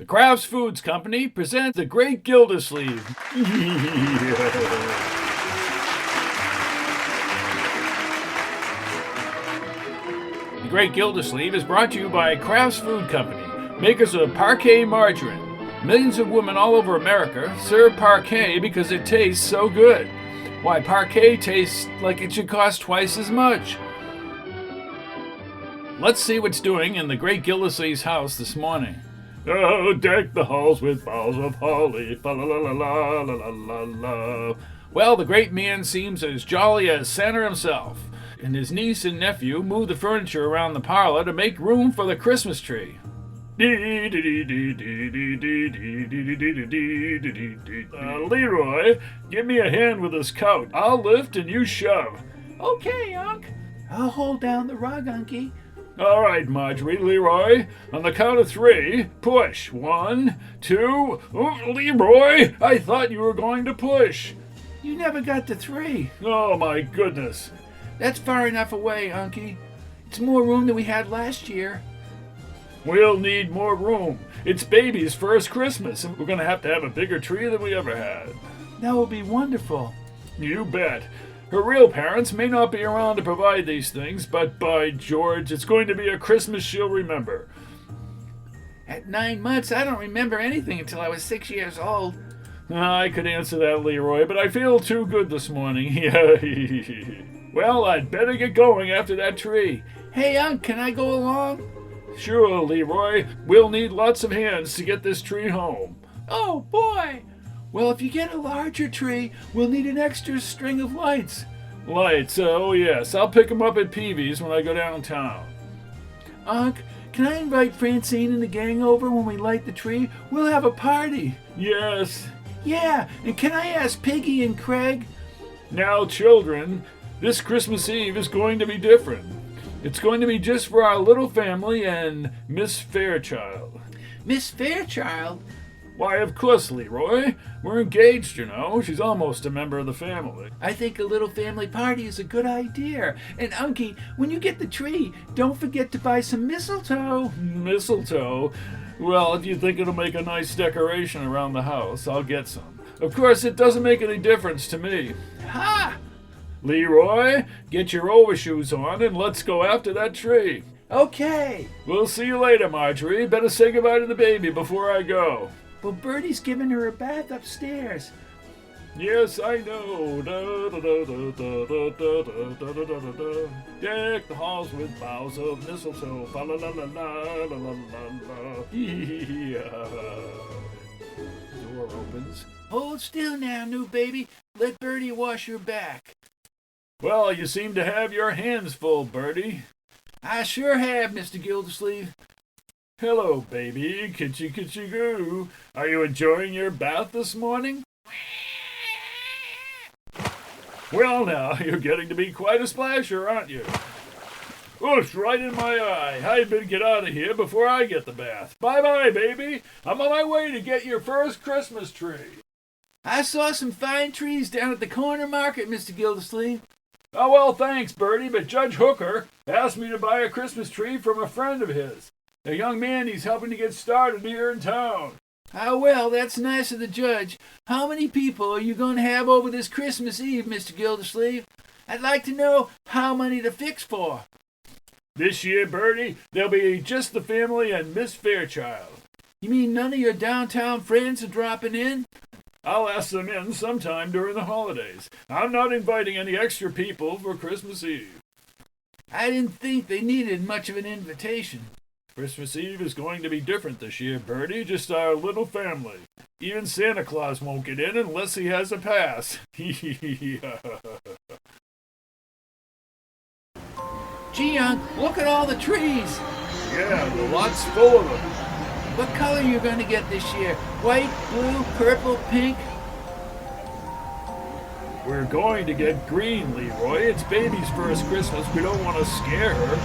The Kraft Foods Company presents the Great Gildersleeve. The Great Gildersleeve is brought to you by Kraft Food Company, makers of Parquet margarine. Millions of women all over America serve Parquet because it tastes so good. Why, Parquet tastes like it should cost twice as much. Let's see what's doing in the Great Gildersleeve's house this morning. Oh, deck the halls with boughs of holly, fa la la la la la la la. Well, the great man seems as jolly as Santa himself, and his niece and nephew move the furniture around the parlor to make room for the Christmas tree. Leroy, give me a hand with this couch. I'll lift and you shove. Okay, Unc. I'll hold down the rug, Unky. All right, Marjorie, Leroy, on the count of 3, push. 1, 2, Leroy, I thought you were going to push. You never got to 3. Oh, my goodness. That's far enough away, Unky. It's more room than we had last year. We'll need more room. It's baby's first Christmas, and we're going to have a bigger tree than we ever had. That will be wonderful. You bet. Her real parents may not be around to provide these things, but by George, it's going to be a Christmas she'll remember. At 9 months, I don't remember anything until I was 6 years old. I could answer that, Leroy, but I feel too good this morning. Well, I'd better get going after that tree. Hey, Unc, can I go along? Sure, Leroy. We'll need lots of hands to get this tree home. Oh, boy! Well, if you get a larger tree, we'll need an extra string of lights. Lights? Oh, yes. I'll pick them up at Peavy's when I go downtown. Unc, can I invite Francine and the gang over when we light the tree? We'll have a party. Yes. Yeah, and can I ask Piggy and Craig? Now, children, this Christmas Eve is going to be different. It's going to be just for our little family and Miss Fairchild. Miss Fairchild? Why, of course, Leroy. We're engaged, you know. She's almost a member of the family. I think a little family party is a good idea. And, Unky, when you get the tree, don't forget to buy some mistletoe. Mistletoe? Well, if you think it'll make a nice decoration around the house, I'll get some. Of course, it doesn't make any difference to me. Ha! Leroy, get your overshoes on and let's go after that tree. Okay. We'll see you later, Marjorie. Better say goodbye to the baby before I go. Well, Bertie's giving her a bath upstairs. Yes, I know. Deck the halls with boughs of mistletoe. Fa la la la la la la la. Door opens. Hold still now, new baby. Let Bertie wash your back. Well, you seem to have your hands full, Bertie. I sure have, Mr. Gildersleeve. Hello, baby. Kitchy, kitchy, goo. Are you enjoying your bath this morning? Well, now, you're getting to be quite a splasher, aren't you? Oosh, right in my eye. I'd better get out of here before I get the bath. Bye-bye, baby. I'm on my way to get your first Christmas tree. I saw some fine trees down at the corner market, Mr. Gildersleeve. Oh, well, thanks, Bertie, but Judge Hooker asked me to buy a Christmas tree from a friend of his. A young man he's helping to get started here in town. Ah, well, that's nice of the judge. How many people are you going to have over this Christmas Eve, Mr. Gildersleeve? I'd like to know how many to fix for. This year, Bertie, there'll be just the family and Miss Fairchild. You mean none of your downtown friends are dropping in? I'll ask them in sometime during the holidays. I'm not inviting any extra people for Christmas Eve. I didn't think they needed much of an invitation. Christmas Eve is going to be different this year, Bertie, just our little family. Even Santa Claus won't get in unless he has a pass. Gee, Unc, look at all the trees. Yeah, the lot's full of them. What color are you going to get this year? White, blue, purple, pink? We're going to get green, Leroy. It's baby's first Christmas. We don't want to scare her.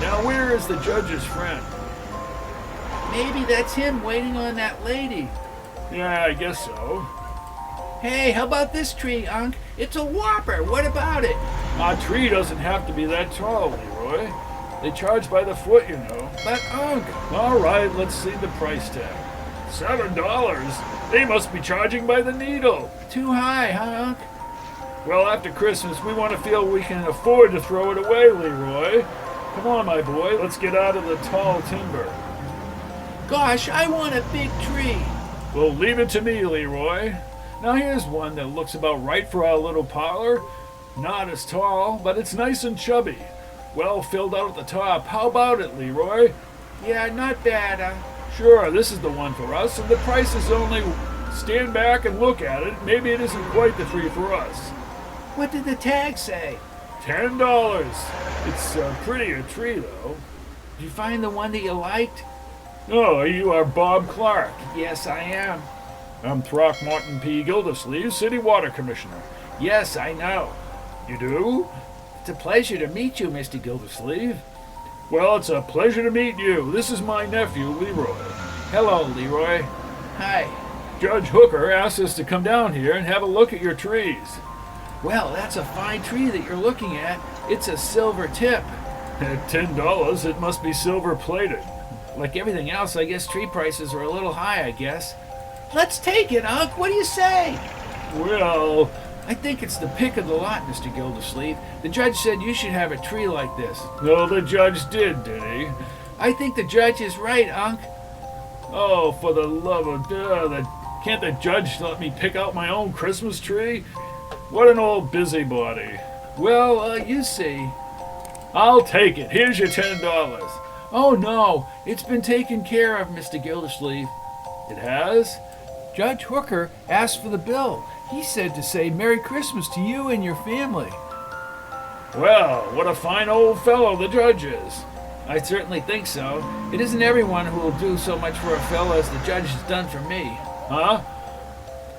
Now, where is the judge's friend? Maybe that's him waiting on that lady. Yeah, I guess so. Hey, how about this tree, Unc? It's a whopper. What about it? A tree doesn't have to be that tall, Leroy. They charge by the foot, you know. But, Unc... All right, let's see the price tag. $7? They must be charging by the needle. Too high, huh, Unc? Well, after Christmas, we want to feel we can afford to throw it away, Leroy. Come on, my boy, let's get out of the tall timber. Gosh, I want a big tree. Well, leave it to me, Leroy. Now here's one that looks about right for our little parlor. Not as tall, but it's nice and chubby. Well filled out at the top. How about it, Leroy? Yeah, not bad. Sure, this is the one for us, and the price is only... Stand back and look at it. Maybe it isn't quite the tree for us. What did the tag say? $10. It's a prettier tree, though. Did you find the one that you liked? Oh, you are Bob Clark. Yes, I am. I'm Throckmorton P. Gildersleeve, City Water Commissioner. Yes, I know. You do? It's a pleasure to meet you, Mr. Gildersleeve. Well, it's a pleasure to meet you. This is my nephew, Leroy. Hello, Leroy. Hi. Judge Hooker asked us to come down here and have a look at your trees. Well, that's a fine tree that you're looking at. It's a silver tip. At $10, it must be silver plated. Like everything else, I guess tree prices are a little high, I guess. Let's take it, Unc. What do you say? Well, I think it's the pick of the lot, Mr. Gildersleeve. The judge said you should have a tree like this. no, the judge did he? I think the judge is right, Unc. Oh, for the love of can't the judge let me pick out my own Christmas tree? What an old busybody. Well, you see. I'll take it. Here's your $10. Oh, no. It's been taken care of, Mr. Gildersleeve. It has? Judge Hooker asked for the bill. He said to say Merry Christmas to you and your family. Well, what a fine old fellow the judge is. I certainly think so. It isn't everyone who will do so much for a fellow as the judge has done for me. Huh?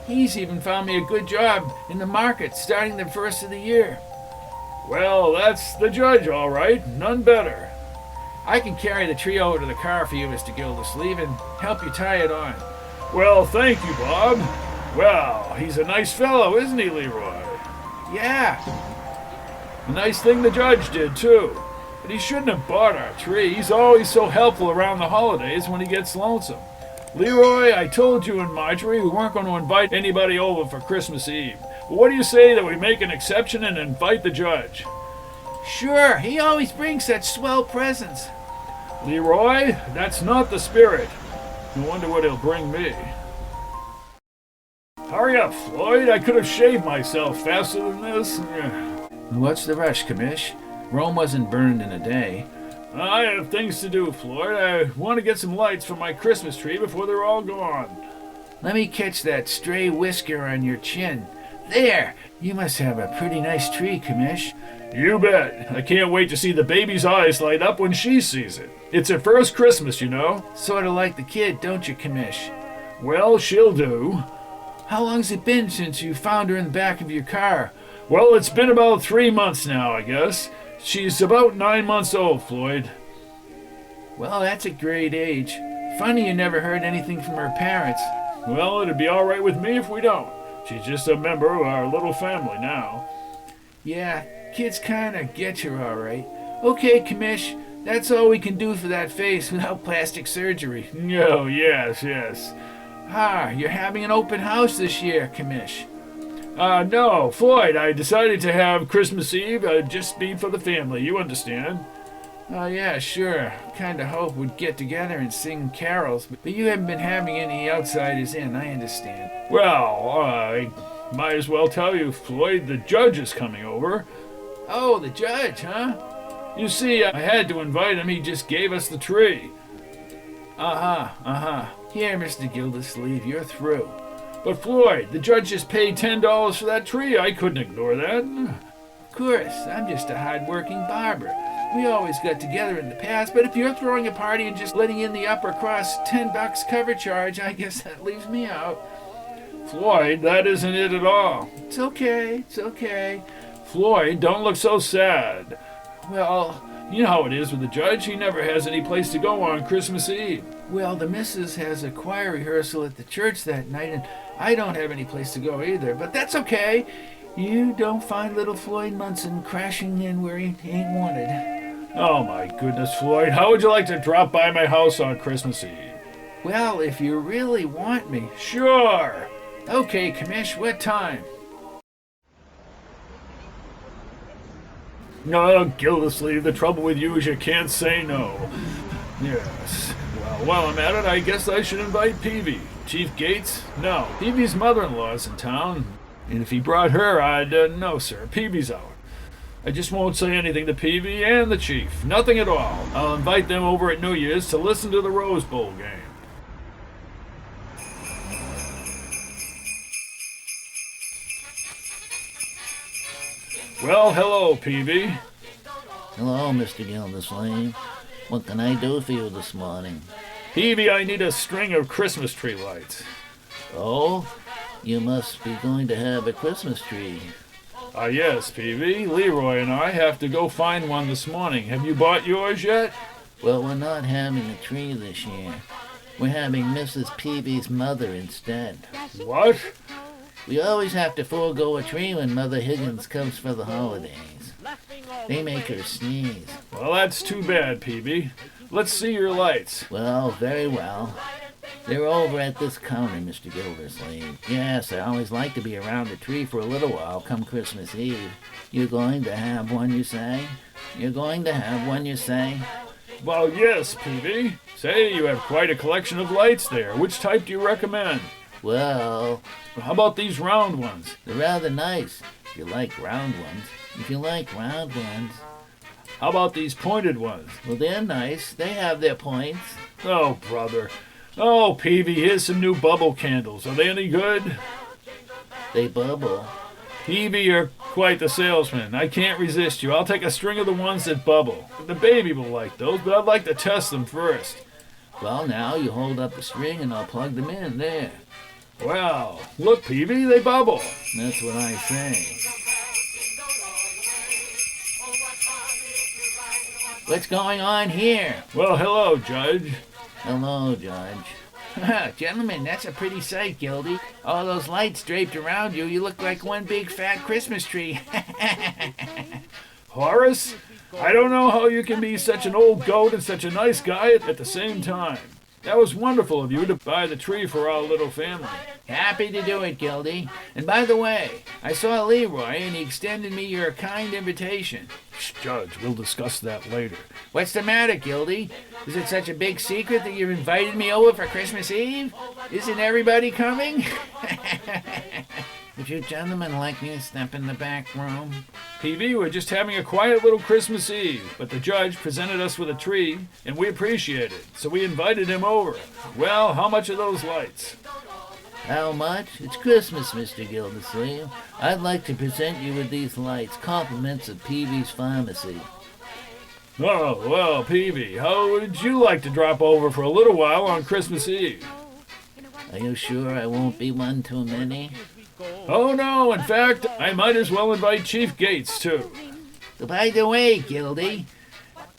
He's even found me a good job in the market starting the first of the year. Well, that's the judge, all right. None better. I can carry the tree over to the car for you, Mr. Gildersleeve, and help you tie it on. Well, thank you, Bob. Well, he's a nice fellow, isn't he, Leroy? Yeah. A nice thing the judge did, too. But he shouldn't have bought our tree. He's always so helpful around the holidays when he gets lonesome. Leroy, I told you and Marjorie we weren't going to invite anybody over for Christmas Eve. But what do you say that we make an exception and invite the judge? Sure, he always brings such swell presents. Leroy, that's not the spirit. No wonder what he'll bring me. Hurry up, Floyd. I could have shaved myself faster than this. What's the rush, Commish? Rome wasn't burned in a day. I have things to do, Floyd. I want to get some lights for my Christmas tree before they're all gone. Let me catch that stray whisker on your chin. There! You must have a pretty nice tree, Commish. You bet. I can't wait to see the baby's eyes light up when she sees it. It's her first Christmas, you know. Sort of like the kid, don't you, Commish? Well, she'll do. How long's it been since you found her in the back of your car? Well, it's been about 3 months now, I guess. She's about 9 months old, Floyd. Well, that's a great age. Funny you never heard anything from her parents. Well, it'd be all right with me if we don't. She's just a member of our little family now. Yeah, kids kind of get you all right. Okay, Commish, that's all we can do for that face without plastic surgery. Oh, yes. You're having an open house this year, Commish. No, Floyd, I decided to have Christmas Eve just be for the family, you understand? Oh, yeah, sure. Kinda hope we'd get together and sing carols, but you haven't been having any outsiders in, I understand. Well, I might as well tell you, Floyd, the judge is coming over. Oh, the judge, huh? You see, I had to invite him, he just gave us the tree. Here, Mr. Gildersleeve, you're through. But Floyd, the judge just paid $10 for that tree. I couldn't ignore that. Of course, I'm just a hard-working barber. We always got together in the past, but if you're throwing a party and just letting in the upper crust $10 cover charge, I guess that leaves me out. Floyd, that isn't it at all. It's okay. Floyd, don't look so sad. Well, you know how it is with the judge. He never has any place to go on Christmas Eve. Well, the missus has a choir rehearsal at the church that night, and I don't have any place to go either, but that's okay. You don't find little Floyd Munson crashing in where he ain't wanted. Oh, my goodness, Floyd. How would you like to drop by my house on Christmas Eve? Well, if you really want me. Sure. Okay, Commish, what time? No, Gildersleeve, the trouble with you is you can't say no. Yes. Well, while I'm at it, I guess I should invite Peavy. Chief Gates? No, Peavy's mother-in-law's in town. And if he brought her, I'd, no, sir, Peavy's out. I just won't say anything to Peavy and the chief. Nothing at all. I'll invite them over at New Year's to listen to the Rose Bowl game. Well, hello, Peavy. Hello, Mr. Gildersleeve. What can I do for you this morning? Peavy, I need a string of Christmas tree lights. Oh, you must be going to have a Christmas tree. Yes, Peavy. Leroy and I have to go find one this morning. Have you bought yours yet? Well, we're not having a tree this year. We're having Mrs. Peavy's mother instead. What? We always have to forego a tree when Mother Higgins comes for the holidays. They make her sneeze. Well, that's too bad, Peavy. Let's see your lights. Well, very well. They're over at this counter, Mr. Gildersleeve. Yes, I always like to be around the tree for a little while come Christmas Eve. You're going to have one, you say? You're going to have one, you say? Well, yes, Peavy. Say, you have quite a collection of lights there. Which type do you recommend? Well, How about these round ones? they're rather nice, if you like round ones. If you like round ones, How about these pointed ones? well, they're nice. They have their points. Oh, brother. Oh, Peavy, here's some new bubble candles. Are they any good? They bubble. Peavy, you're quite the salesman. I can't resist you. I'll take a string of the ones that bubble. The baby will like those, but I'd like to test them first. Well, now you hold up the string and I'll plug them in there. Well, look, Peavy, they bubble. That's what I say. What's going on here? Well, hello, Judge. Hello, Judge. Gentlemen, that's a pretty sight, Gildy. All those lights draped around you, you look like one big fat Christmas tree. Horace, I don't know how you can be such an old goat and such a nice guy at the same time. That was wonderful of you to buy the tree for our little family. Happy to do it, Gildy. And by the way, I saw Leroy and he extended me your kind invitation. Shh, Judge, we'll discuss that later. What's the matter, Gildy? Is it such a big secret that you've invited me over for Christmas Eve? Isn't everybody coming? Would you gentlemen like me to step in the back room? Peavy, we're just having a quiet little Christmas Eve, but the judge presented us with a tree, and we appreciate it, so we invited him over. Well, how much are those lights? How much? It's Christmas, Mr. Gildersleeve. I'd like to present you with these lights, compliments of Peavy's Pharmacy. Oh, well, Peavy, how would you like to drop over for a little while on Christmas Eve? Are you sure I won't be one too many? Oh, no, in fact, I might as well invite Chief Gates, too. By the way, Gildy,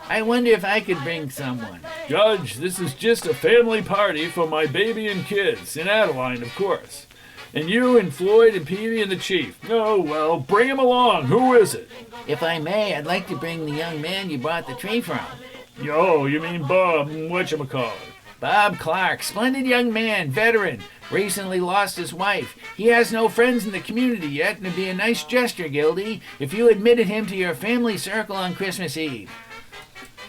I wonder if I could bring someone. Judge, this is just a family party for my baby and kids, and Adeline, of course. And you and Floyd and Peavy and the Chief. Oh, well, bring him along. Who is it? If I may, I'd like to bring the young man you bought the tree from. Oh, you mean Bob, whatchamacallit? Bob Clark, splendid young man, veteran, recently lost his wife. He has no friends in the community yet, and it'd be a nice gesture, Gildy, if you admitted him to your family circle on Christmas Eve.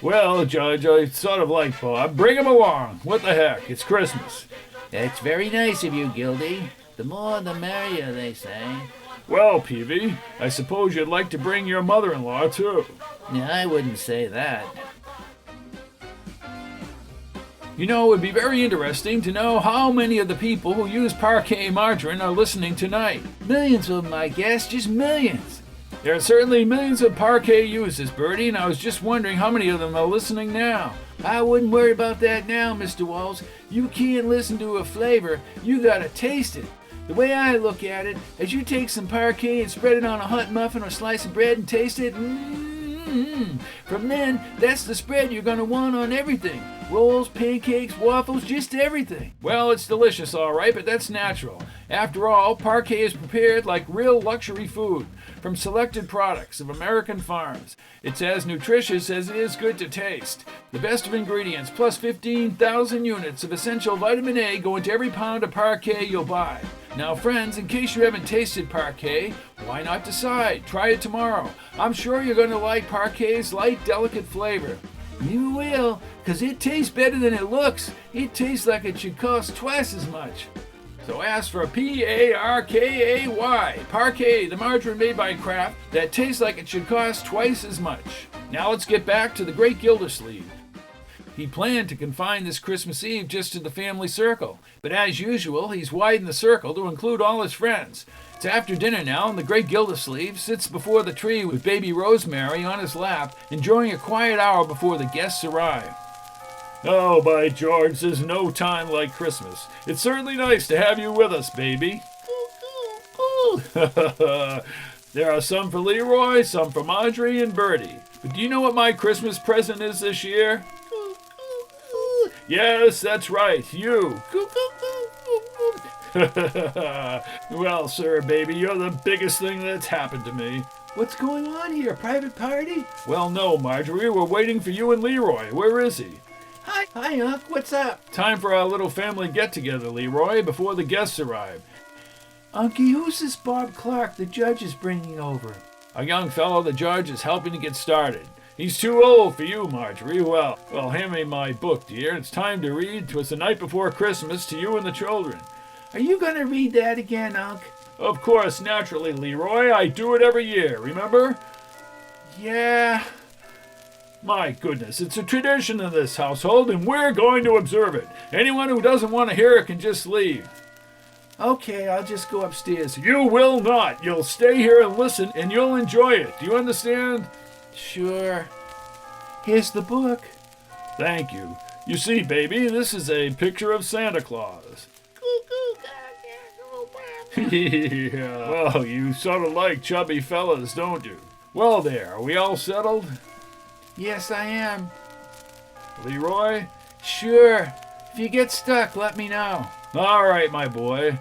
Well, Judge, I sort of like Bob. Bring him along. What the heck? It's Christmas. That's very nice of you, Gildy. The more the merrier, they say. Well, Peavy, I suppose you'd like to bring your mother-in-law, too. Yeah, I wouldn't say that. You know, it would be very interesting to know how many of the people who use parquet margarine are listening tonight. Millions of them, I guess, just millions. There are certainly millions of parquet users, Bertie, and I was just wondering how many of them are listening now. I wouldn't worry about that now, Mr. Walls. You can't listen to a flavor, you gotta taste it. The way I look at it, as you take some parquet and spread it on a hot muffin or slice of bread and taste it, From then, that's the spread you're gonna want on everything. Rolls, pancakes, waffles, just everything. Well, it's delicious, all right, but that's natural. After all, parquet is prepared like real luxury food from selected products of American farms. It's as nutritious as it is good to taste. The best of ingredients, plus 15,000 units of essential vitamin A go into every pound of parquet you'll buy. Now, friends, in case you haven't tasted parquet, why not decide? Try it tomorrow. I'm sure you're going to like parquet's light, delicate flavor. You will, 'cause it tastes better than it looks. It tastes like it should cost twice as much. So ask for Parkay, Parquet, the margarine made by Kraft that tastes like it should cost twice as much. Now let's get back to the Great Gildersleeve. He planned to confine this Christmas Eve just to the family circle, but as usual, he's widened the circle to include all his friends. It's after dinner now, and the Great Gildersleeve sits before the tree with baby Rosemary on his lap, enjoying a quiet hour before the guests arrive. Oh, by George, there's no time like Christmas. It's certainly nice to have you with us, baby. There are some for Leroy, some for Marjorie and Bertie. But do you know what my Christmas present is this year? Yes, that's right, you. Well, sir, baby, you're the biggest thing that's happened to me. What's going on here? Private party? Well, no, Marjorie, we're waiting for you and Leroy. Where is he? Hi, Unc. What's up? Time for our little family get-together, Leroy, before the guests arrive. Unky, who's this Bob Clark the judge is bringing over? A young fellow the judge is helping to get started. He's too old for you, Marjorie. Well, hand me my book, dear. It's time to read "'Twas the Night Before Christmas" to you and the children. Are you going to read that again, Unc? Of course, naturally, Leroy. I do it every year, remember? Yeah. My goodness, it's a tradition in this household, and we're going to observe it. Anyone who doesn't want to hear it can just leave. Okay, I'll just go upstairs. You will not. You'll stay here and listen, and you'll enjoy it. Do you understand? Sure. Here's the book. Thank you. You see, baby, this is a picture of Santa Claus. Yeah. Well, you sort of like chubby fellas, don't you? Well, there. Are we all settled? Yes, I am. Leroy? Sure. If you get stuck, let me know. All right, my boy.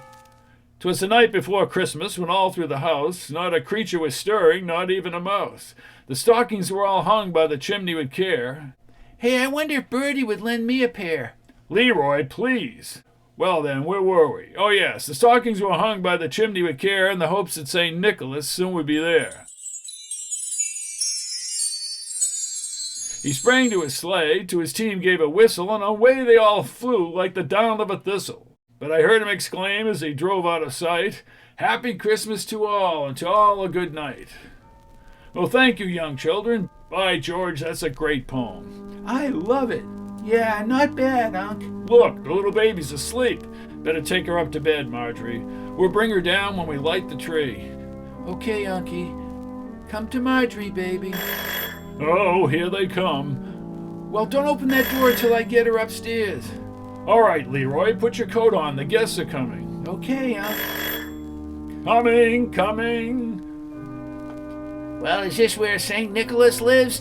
'Twas the night before Christmas when all through the house not a creature was stirring, not even a mouse. The stockings were all hung by the chimney with care. Hey, I wonder if Bertie would lend me a pair. Leroy, please. Well then, where were we? Oh yes, the stockings were hung by the chimney with care in the hopes that St. Nicholas soon would be there. He sprang to his sleigh, to his team gave a whistle, and away they all flew like the down of a thistle. But I heard him exclaim as he drove out of sight, "Happy Christmas to all, and to all a good night." Well, thank you, young children. By George, that's a great poem. I love it. Yeah, not bad, Unc. Look, the little baby's asleep. Better take her up to bed, Marjorie. We'll bring her down when we light the tree. Okay, Unky. Come to Marjorie, baby. Oh, here they come. Well, don't open that door till I get her upstairs. All right, Leroy, put your coat on. The guests are coming. Okay, Unc. Coming. Well, is this where St. Nicholas lives?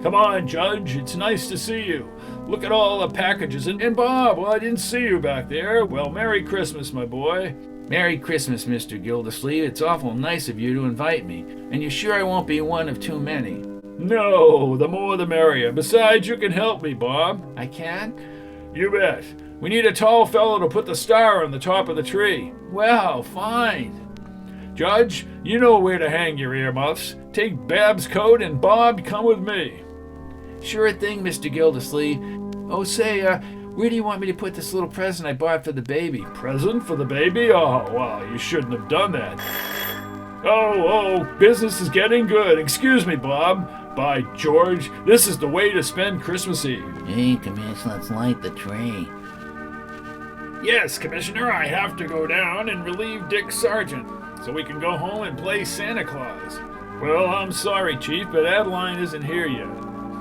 Come on, Judge. It's nice to see you. Look at all the packages. And Bob, well, I didn't see you back there. Well, Merry Christmas, my boy. Merry Christmas, Mr. Gildersleeve. It's awful nice of you to invite me. And you sure I won't be one of too many? No, the more the merrier. Besides, you can help me, Bob. I can? You bet. We need a tall fellow to put the star on the top of the tree. Well, fine. Judge, you know where to hang your earmuffs. Take Bab's coat and Bob, come with me. Sure thing, Mr. Gildersleeve. Oh, say, where do you want me to put this little present I bought for the baby? Present for the baby? Oh, well, you shouldn't have done that. Oh, business is getting good. Excuse me, Bob. By George, this is the way to spend Christmas Eve. Hey, Commissioner, let's light the tree. Yes, Commissioner, I have to go down and relieve Dick Sargent, so we can go home and play Santa Claus. Well, I'm sorry, Chief, but Adeline isn't here yet.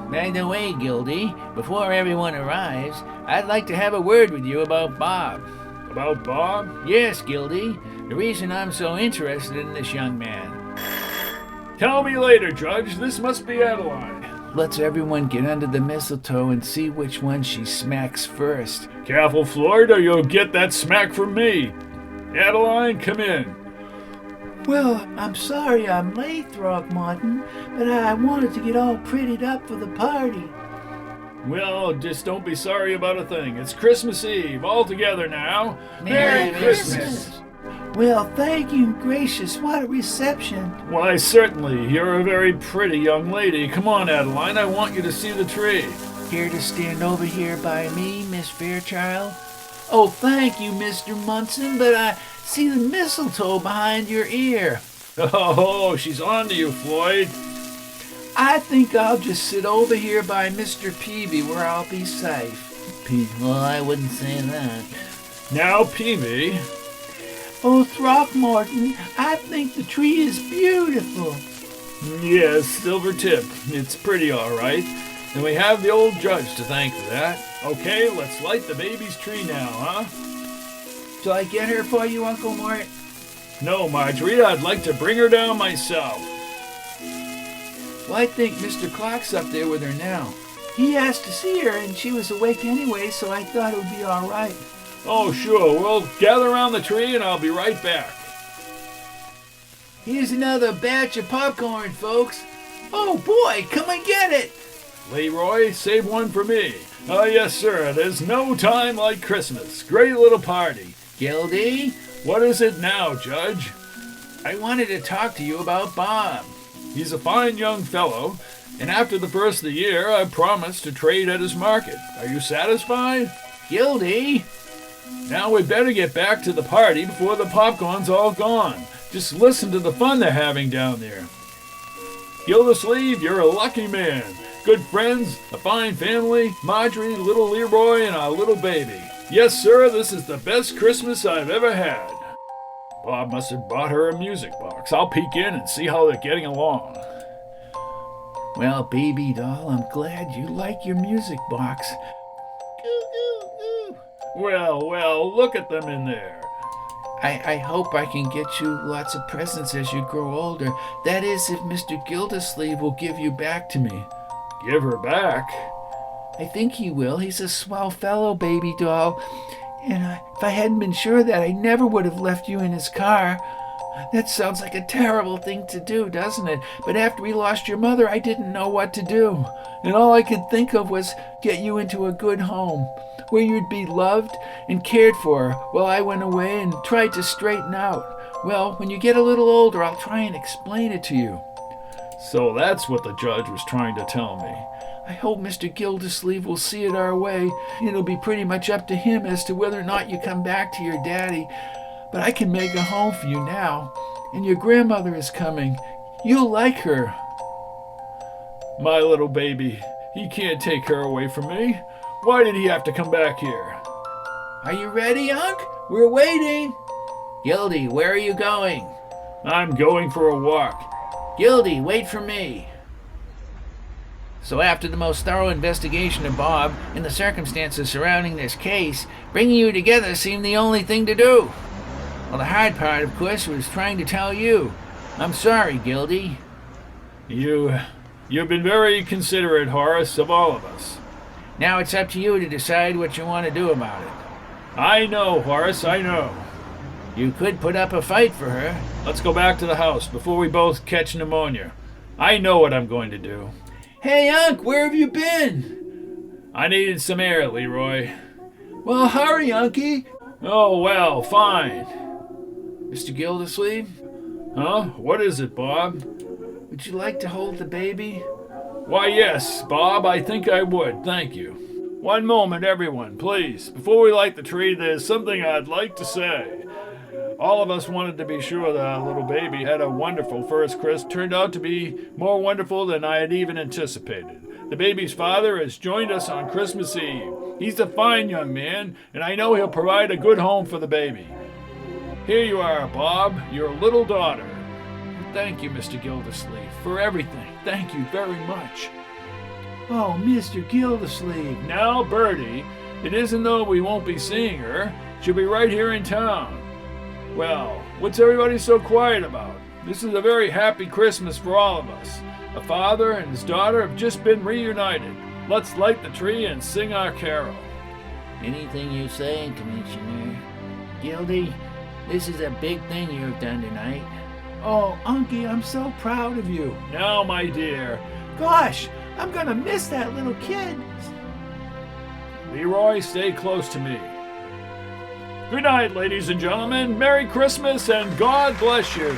By the way, Gildy, before everyone arrives, I'd like to have a word with you about Bob. About Bob? Yes, Gildy. The reason I'm so interested in this young man. Tell me later, Judge. This must be Adeline. Let's everyone get under the mistletoe and see which one she smacks first. Careful, Floyd, or you'll get that smack from me. Adeline, come in. Well, I'm sorry I'm late, Throckmorton, but I wanted to get all prettied up for the party. Well, just don't be sorry about a thing. It's Christmas Eve. All together now. Merry Christmas. Well, thank you, gracious. What a reception. Why, certainly. You're a very pretty young lady. Come on, Adeline. I want you to see the tree. Here to stand over here by me, Miss Fairchild? Oh, thank you, Mr. Munson, but I see the mistletoe behind your ear. Oh, she's on to you, Floyd. I think I'll just sit over here by Mr. Peavy where I'll be safe. Well, I wouldn't say that. Now, Peavy. Oh, Throckmorton, I think the tree is beautiful. Yes, silver tip. It's pretty, all right. And we have the old judge to thank for that. Okay, let's light the baby's tree now, huh? Shall I get her for you, Uncle Mort? No, Marjorie, I'd like to bring her down myself. Well, I think Mr. Clark's up there with her now. He asked to see her, and she was awake anyway, so I thought it would be all right. Oh, sure. We'll gather around the tree, and I'll be right back. Here's another batch of popcorn, folks. Oh, boy, come and get it. Leroy, save one for me. Oh, yes, sir. There's no time like Christmas. Great little party. Gildy, What is it now, Judge? I wanted to talk to you about Bob. He's a fine young fellow, and after the first of the year, I promised to trade at his market. Are you satisfied? Gildy, Now we'd better get back to the party before the popcorn's all gone. Just listen to the fun they're having down there. Gildersleeve, you're a lucky man. Good friends, a fine family, Marjorie, little Leroy, and our little baby. Yes, sir, this is the best Christmas I've ever had. Bob must have bought her a music box. I'll peek in and see how they're getting along. well, baby doll, I'm glad you like your music box. Well, look at them in there. I hope I can get you lots of presents as you grow older. That is, if Mr. Gildersleeve will give you back to me. Give her back. I think he will. He's a swell fellow, baby doll. And if I hadn't been sure of that, I never would have left you in his car. That sounds like a terrible thing to do, doesn't it? But after we lost your mother, I didn't know what to do. And all I could think of was get you into a good home, where you'd be loved and cared for while I went away and tried to straighten out. Well, when you get a little older, I'll try and explain it to you. So that's what the judge was trying to tell me. I hope Mr. Gildersleeve will see it our way. It'll be pretty much up to him as to whether or not you come back to your daddy. But I can make a home for you now. And your grandmother is coming. You'll like her. My little baby, he can't take her away from me. Why did he have to come back here? Are you ready, Unc? We're waiting. Gildy, where are you going? I'm going for a walk. Gildy, wait for me. So after the most thorough investigation of Bob and the circumstances surrounding this case, bringing you together seemed the only thing to do. Well, the hard part, of course, was trying to tell you. I'm sorry, Gildy. You've been very considerate, Horace, of all of us. Now it's up to you to decide what you want to do about it. I know, Horace, I know. You could put up a fight for her. Let's go back to the house before we both catch pneumonia. I know what I'm going to do. Hey, Unc, where have you been? I needed some air, Leroy. Well, hurry, Unky. Oh, well, fine. Mr. Gildersleeve, Huh? What is it, Bob? would you like to hold the baby? Why, yes, Bob, I think I would. Thank you. One moment, everyone, please. Before we light the tree, there's something I'd like to say. All of us wanted to be sure that our little baby had a wonderful first Christmas. Turned out to be more wonderful than I had even anticipated. The baby's father has joined us on Christmas Eve. He's a fine young man, and I know he'll provide a good home for the baby. Here you are, Bob, your little daughter. Thank you, Mr. Gildersleeve, for everything. Thank you very much. Oh, Mr. Gildersleeve. Now, Bertie, it isn't though we won't be seeing her. She'll be right here in town. Well, what's everybody so quiet about? This is a very happy Christmas for all of us. A father and his daughter have just been reunited. Let's light the tree and sing our carol. Anything you say, Commissioner. Gildy, this is a big thing you've done tonight. Oh, Unky, I'm so proud of you. Now, my dear. Gosh, I'm gonna miss that little kid. Leroy, stay close to me. Good night, ladies and gentlemen. Merry Christmas and God bless you.